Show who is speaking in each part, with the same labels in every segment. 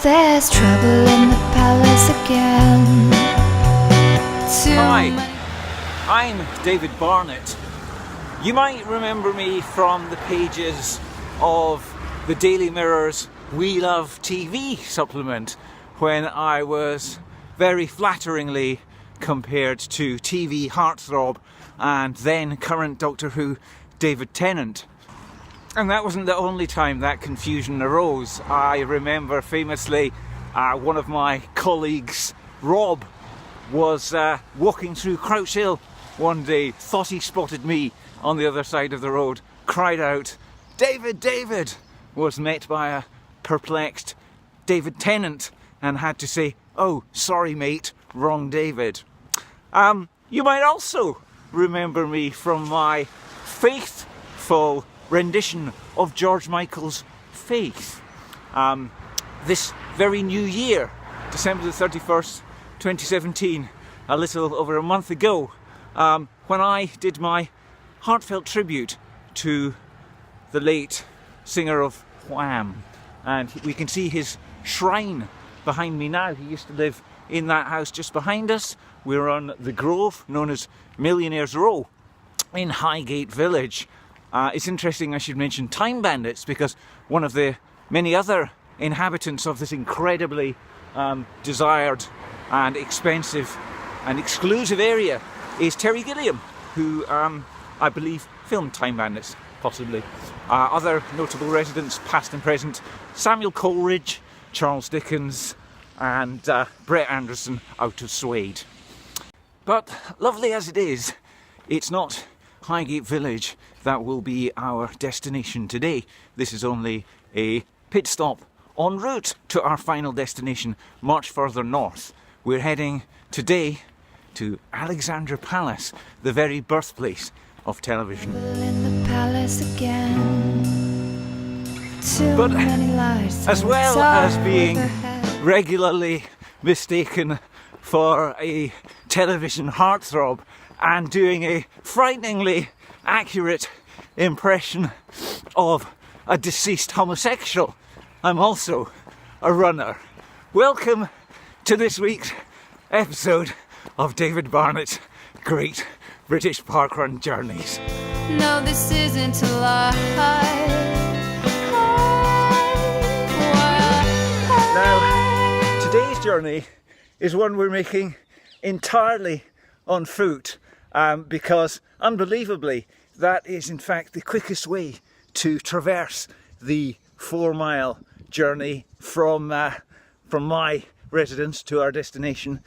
Speaker 1: there's trouble in the palace again.
Speaker 2: Hi, I'm David Barnett. You might remember me from the pages of the Daily Mirror's We Love TV supplement when I was very flatteringly compared to TV heartthrob and then current Doctor Who David Tennant. And that wasn't the only time that confusion arose. I remember famously one of my colleagues, Rob, was walking through Crouch Hill one day, thought he spotted me on the other side of the road, cried out, "David, David!" was met by a perplexed David Tennant and had to say, "Oh, sorry mate, wrong David." You might also remember me from my faithful rendition of George Michael's Faith. This very new year, December the 31st, 2017, a little over a month ago, when I did my heartfelt tribute to the late singer of Wham. And we can see his shrine behind me now. He used to live in that house just behind us. We're on the Grove, known as Millionaires Row, in Highgate Village. It's interesting I should mention Time Bandits, because one of the many other inhabitants of this incredibly desired and expensive and exclusive area is Terry Gilliam, who I believe filmed Time Bandits, possibly. Other notable residents, past and present, Samuel Coleridge, Charles Dickens, and Brett Anderson out of Suede. But lovely as it is, it's not Highgate Village that will be our destination today. This is only a pit stop en route to our final destination, much further north. We're heading today to Alexandrapalace, the very birthplace of television.
Speaker 1: In the palace again.
Speaker 2: But as well as being regularly mistaken for a television heartthrob and doing a frighteningly accurate impression of a deceased homosexual, I'm also a runner. Welcome to this week's episode of David Barnett's Great British Parkrun Journeys.
Speaker 1: No, this isn't a lie.
Speaker 2: Now, today's journey is one we're making entirely on foot, because unbelievably that is in fact the quickest way to traverse the 4-mile journey from my residence to our destination.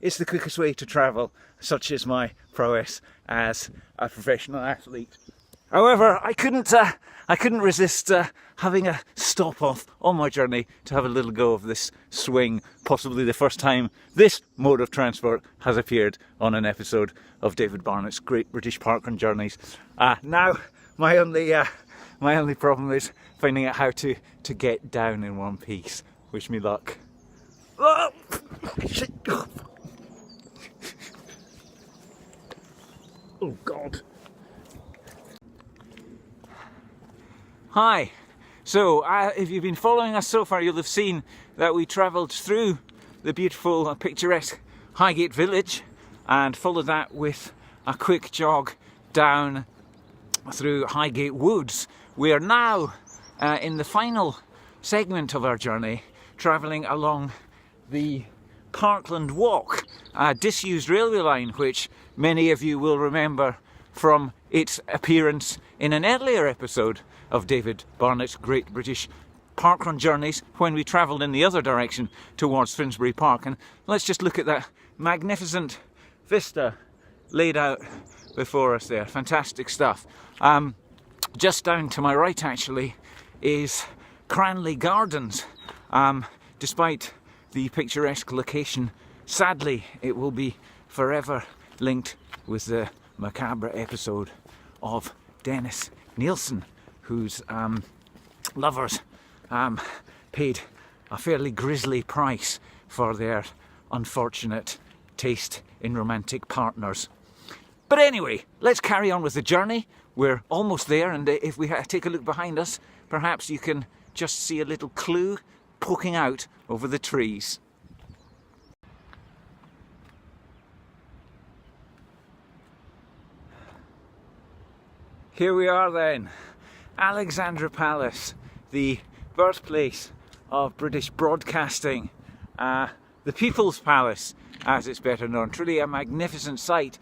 Speaker 2: It's the quickest way to travel, such is my prowess as a professional athlete. However, I couldn't resist having a stop off on my journey to have a little go of this swing, possibly the first time this mode of transport has appeared on an episode of David Barnett's Great British Parkrun Journeys. Now, my only problem is finding out how to get down in one piece. Wish me luck. Oh, shit. Oh God. Hi. So, if you've been following us so far, you'll have seen that we travelled through the beautiful, picturesque Highgate Village and followed that with a quick jog down through Highgate Woods. We are now in the final segment of our journey, travelling along the Parkland Walk, a disused railway line which many of you will remember from its appearance in an earlier episode of David Barnett's Great British Parkrun Journeys when we travelled in the other direction towards Finsbury Park. And let's just look at that magnificent vista laid out before us there. Fantastic stuff. Just down to my right actually is Cranley Gardens. Despite the picturesque location, sadly it will be forever linked with the macabre episode of Dennis Nielsen, whose lovers paid a fairly grisly price for their unfortunate taste in romantic partners. But anyway, let's carry on with the journey. We're almost there, and if we take a look behind us, perhaps you can just see a little clue poking out over the trees. Here we are then, Alexandrapalace, the birthplace of British broadcasting, the People's Palace as it's better known. Truly a magnificent sight.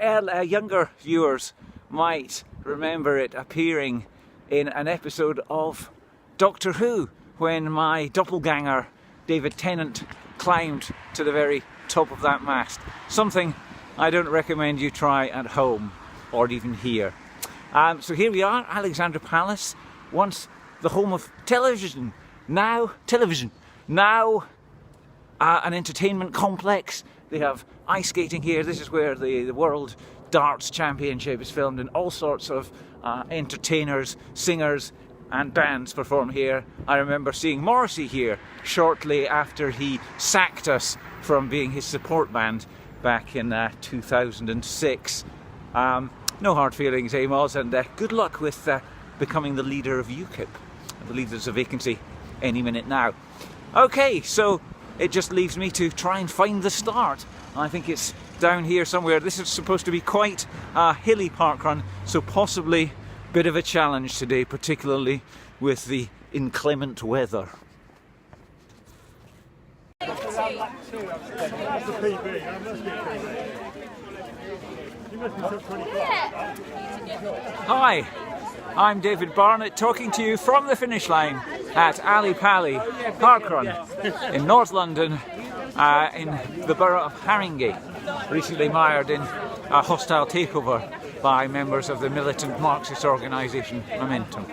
Speaker 2: Younger viewers might remember it appearing in an episode of Doctor Who when my doppelganger David Tennant climbed to the very top of that mast. Something I don't recommend you try at home or even here. So here we are, Alexandrapalace, once the home of television, now an entertainment complex. They have ice skating here. This is where the World Darts Championship is filmed, and all sorts of entertainers, singers and bands perform here. I remember seeing Morrissey here shortly after he sacked us from being his support band back in 2006. No hard feelings, Amos, and good luck with becoming the leader of UKIP. I believe there's a vacancy any minute now. Okay, so it just leaves me to try and find the start. I think it's down here somewhere. This is supposed to be quite a hilly parkrun, so possibly a bit of a challenge today, particularly with the inclement weather. Hi, I'm David Barnett talking to you from the finish line at allypally Parkrun in North London, in the borough of Haringey, recently mired in a hostile takeover by members of the militant Marxist organisation Momentum.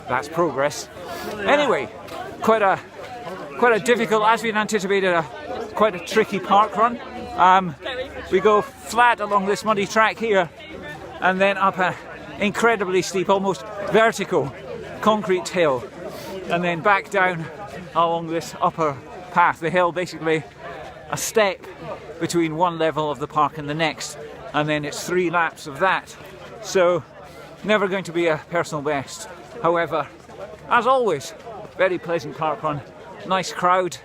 Speaker 2: That's progress. Anyway, quite a difficult, as we'd anticipated, quite a tricky parkrun. We go flat along this muddy track here and then up an incredibly steep, almost vertical concrete hill, and then back down along this upper path. The hill basically a step between one level of the park and the next, and then it's 3 laps of that. So never going to be a personal best. However, as always, very pleasant parkrun, nice crowd,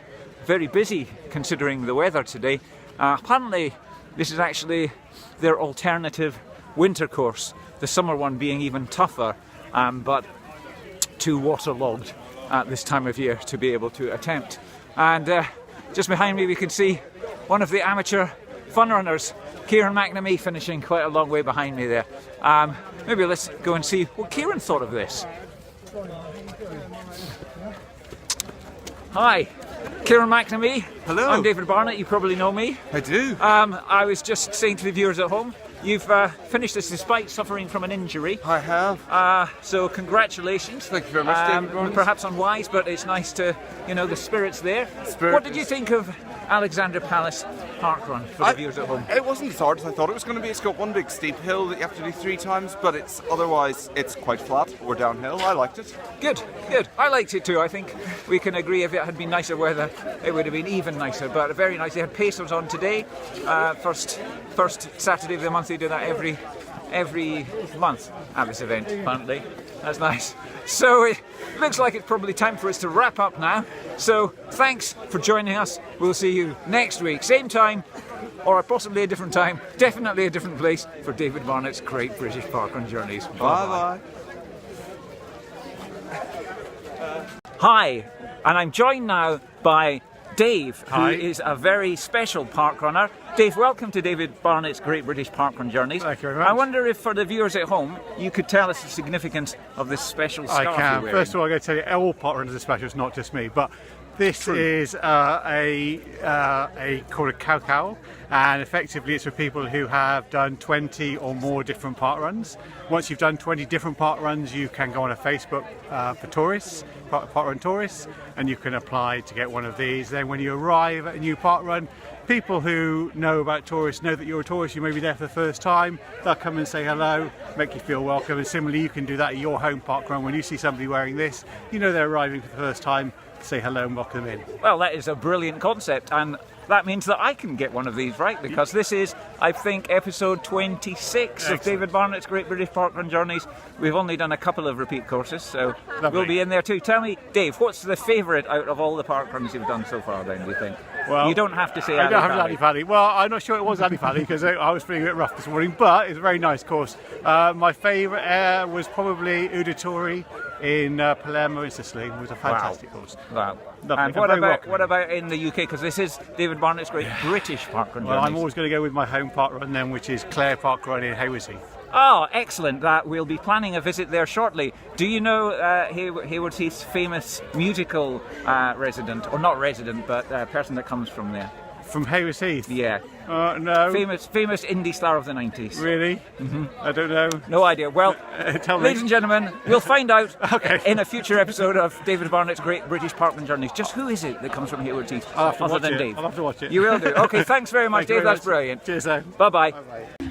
Speaker 2: very busy considering the weather today. Apparently this is actually their alternative winter course, the summer one being even tougher, but too waterlogged at this time of year to be able to attempt. And just behind me we can see one of the amateur fun runners, Kieran McNamee, finishing quite a long way behind me there. Maybe let's go and see what Kieran thought of this. Hi, Kieran McNamee.
Speaker 3: Hello.
Speaker 2: I'm David Barnett, you probably know me.
Speaker 3: I do.
Speaker 2: I was just saying to the viewers at home, you've finished this despite suffering from an injury.
Speaker 3: I have.
Speaker 2: So congratulations.
Speaker 3: Thank you very much, David Barnett.
Speaker 2: Perhaps unwise, but it's nice to, the spirit's there. What did you think of Alexandrapalace Parkrun for the viewers at home?
Speaker 3: It wasn't as hard as I thought it was going to be. It's got one big steep hill that you have to do 3 times, but otherwise it's quite flat or downhill. I liked it. Good.
Speaker 2: I liked it too. I think we can agree if it had been nicer weather, it would have been even nicer, but very nice. They had pacers on today. First Saturday of the month. They do that every month at this event, apparently. That's nice. So it looks like it's probably time for us to wrap up now. So thanks for joining us. We'll see you next week, same time, or possibly a different time, definitely a different place, for David Barnett's Great British Parkrun Journeys.
Speaker 3: Bye-bye.
Speaker 2: Hi, and I'm joined now by Dave, who
Speaker 4: Hi.
Speaker 2: is a very special parkrunner. Dave, welcome to David Barnett's Great British Parkrun Journeys.
Speaker 4: Thank you very much.
Speaker 2: I wonder if for the viewers at home, you could tell us the significance of this special scarf
Speaker 4: I can.
Speaker 2: you're wearing.
Speaker 4: First of all, I'm going to tell you, all parkrunners are special. It's not just me, but this is a called a cow, and effectively it's for people who have done 20 or more different parkruns. Once you've done 20 different parkruns, you can go on a Facebook for tourists, parkrun tourists, and you can apply to get one of these. Then when you arrive at a new parkrun, people who know about tourists know that you're a tourist, you may be there for the first time, they'll come and say hello, make you feel welcome, and similarly you can do that at your home parkrun. When you see somebody wearing this, you know they're arriving for the first time, say hello and welcome them in.
Speaker 2: Well, that is a brilliant concept, and that means that I can get one of these, right? Because this is I think, episode 26 of David Barnett's Great British Parkrun Journeys. We've only done a couple of repeat courses, so we'll be in there too. Tell me, Dave, what's the favourite out of all the parkruns you've done so far then, do you think?
Speaker 4: Well,
Speaker 2: you don't have to say
Speaker 4: I don't have
Speaker 2: allypally.
Speaker 4: allypally. Well, I'm not sure it was allypally because I was feeling a bit rough this morning, but it's a very nice course. My favourite was probably Uditore in Palermo in Sicily. It was a fantastic course.
Speaker 2: Wow.
Speaker 4: Lovely.
Speaker 2: And what about in the UK? Because this is David Barnett's Great British Parkrun
Speaker 4: Well, I'm
Speaker 2: Journeys.
Speaker 4: always going to go with my home parkrun then, which is Clare Parkrun in Haywards Heath.
Speaker 2: Oh, excellent. That we'll be planning a visit there shortly. Do you know Haywards Heath's famous musical resident, or not resident, but person that comes from there?
Speaker 4: From Haywards Heath?
Speaker 2: Yeah.
Speaker 4: No.
Speaker 2: Famous indie star of the 90s.
Speaker 4: Really? Mm-hmm. I don't know.
Speaker 2: No idea. Well,
Speaker 4: Tell me.
Speaker 2: ladies and gentlemen, we'll find out
Speaker 4: Okay.
Speaker 2: in a future episode of David Barnett's Great British Parkrun Journeys. Just who is it that comes from Haywards Heath?
Speaker 4: I'll have to
Speaker 2: other
Speaker 4: watch
Speaker 2: than
Speaker 4: it.
Speaker 2: Dave?
Speaker 4: I'll have to watch it.
Speaker 2: You will do. Okay, thanks very much,
Speaker 4: Thank you
Speaker 2: Dave.
Speaker 4: very
Speaker 2: That's
Speaker 4: much.
Speaker 2: brilliant.
Speaker 4: Cheers, then.
Speaker 2: Bye-bye.
Speaker 4: Bye-bye.